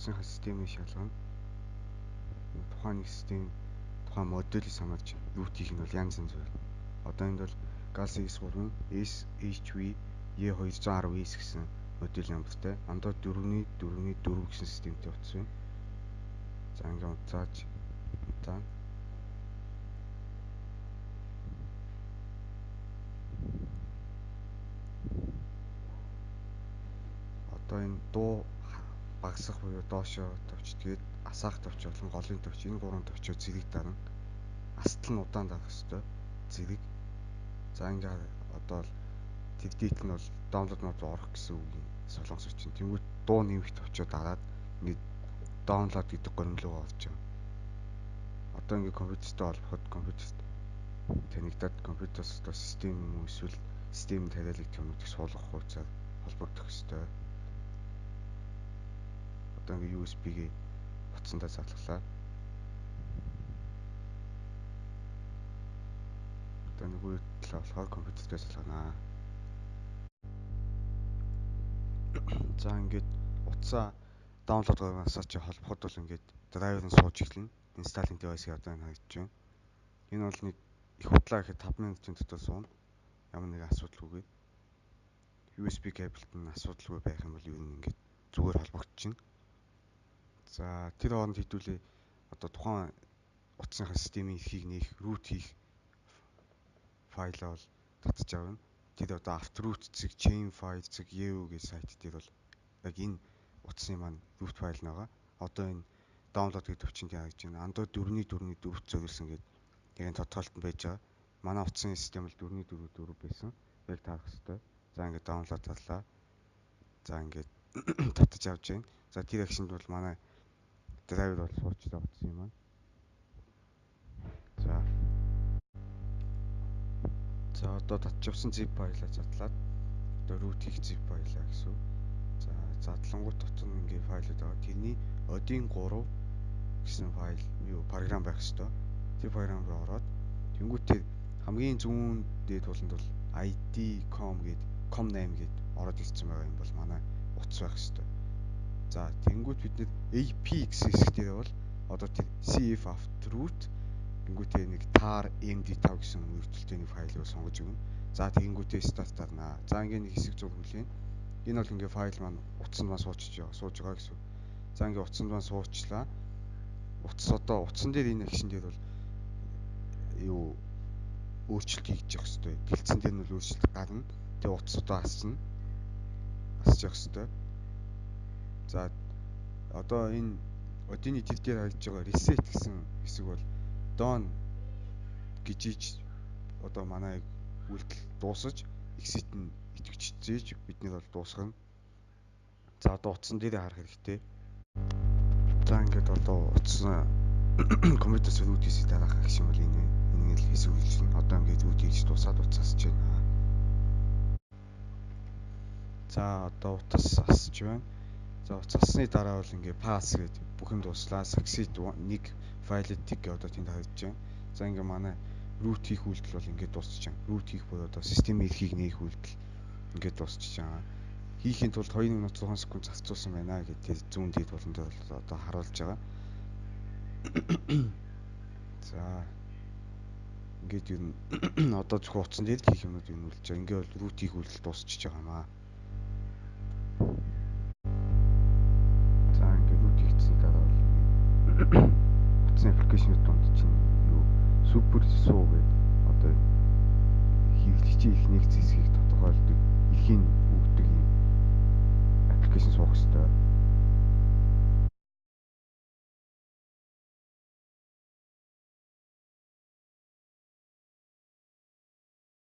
утасынхаа системийг шалгана. Тухайн нэг систем тухайн модулийг самарч root хийх нь бол янз янз байна. Одоо энд бол Galaxy S3-ын SHV E210S гэсэн модуль намбартай Android 4.4.4 гэсэн системтэй утас байна. За ингээд утааж удаа. Одоо энэ дуу багасах буюу доошоо товч тэгээд асаах товч болон голын товч энэ гурван товчоо зэрэг дарна. Астал нь удаан дарах ёстой зэрэг. За ингээд одоо тэр дийт нь бол download мод руу орох гэсэн үг юм солонгосч чинь. Тэнгүүт дуу нэмэх товчоо дараад ингээд download гэдэг горимлоо орж байгаа. Одоо ингээд компьютертэй холбоход компьютерт танигдаад компьютерс одоо систем юм уу эсвэл систем тариалагдах юмнуудыг суулгах хугацаар холбогдох ёстой. Одоо ингээд USB-гээ утсандаа залглаа. Одоо нөгөө талаа болохоор компьютертэй залгана. За ингээд утсаа download гаргаснаас чи холбоход бол ингээд драйверыг сууж эхэлнэ. Installing device-ийг одоо энэ харагдаж байна. Энэ бол нэг их худлаа гэхэд 5 минутын дотор сууна. Ямар нэгэн асуудалгүйгээр USB кабелд нь асуудалгүй байх юм бол ер нь ингээд зүгээр холбогдчихно. За тэр хооронд хэдүүлээ одоо тухайн утасынхаа системийн эрхийг нээх, root хийх файлаа бол татж авна. Тэр одоо aftroot.chain file .eu гэх сайт дээр бол яг энэ утасны маань root файл байгаа. Одоо энэ download гэдэг төвчөнд яаж байна? Android 4.4.4-т зориулсан гэдэг яг энэ тодорхойлолтод байж байгаа. Манай утасны систем бол 4.4.4 байсан. Яг таах хэрэгтэй. За ингээд download талаа. За ингээд татж авч байна. За тэр акшнд бол манай драйвер бол суурчлаа утсан юм байна. За одоо татж авсан zip файлаа задлаад одоо root хийх zip файлаа гэсэн. За задлангууд дотор нь ингээ файлууд байгаа. Тэрний Odin 3 гэсэн файл юу програм байх ёстой. Тэр програм руу ороод тэнгуүтээ хамгийн зүүн дээд туланд бол ID.com гээд com8 гээд ороод ирсэн байгаа юм бол манай утас байх ёстой. За тэнгуүт бид нэр AP гэсэн хэсэг дээр бол одоо тэр CF aftroot тэнгуүтээ нэг tar md5 гэсэн үйлдэлтэй нэг файлыг сонгож өгнө. За тэнгуүтээ start дарнаа. За ингээ нэг хэсэг зур хүлээн. Энэ бол ингээ файл маань утсанд маань сууж байгаа гэсэн. За ингээ утсанд маань суурчлаа. Утас одоо утсан дээр энэ акшн дээр бол юу өөрчлөлт хийж явах хэрэгтэй. Дэлцэн дээр нь өөрчлөлт гарна. Тэгээ утас одоо асч явах хэрэгтэй. За одоо энэ Odin-ы тэр дээр харагдж байгаа reset гэсэн хэсэг бол done гэж одоо манай үйлдэл дуусаж exit нь идэвхжиж бидний бол дуусгана. За одоо утсан дээр харах хэрэгтэй. За ингээд одоо утсан компьютерс root хийсний дараах акшн бол энэ л хэсэг үйлчлэн одоо ингээд root хийж дуусаад утас асч байна. За одоо утас асч байна. За утас асны дараа бол ингээд pass гэдэг бүх юм дуслаа. Succeed 1 valid tick одоо тэнд харагдаж байна. За ингээд манай root хийх үйлдэл бол ингээд дуусчих жаа. Root хийх буюу одоо системийн эрхийг нээх үйлдэл ингээд дуусчих жаа. Хийхийн тулд 2 минут 6 секунд зарцуулсан байна гэдэг зүүн дээд болон дээр одоо харуулж байгаа. За ингээд юу н одоо зөвхөн утсан дээр хийх юмнууд юм үлж байгаа. Ингээд бол root хийх үйлдэл дуусчих байгаамаа. За ингээд root хийгдсэний дараа бол утасны аппликейшнүүд дунд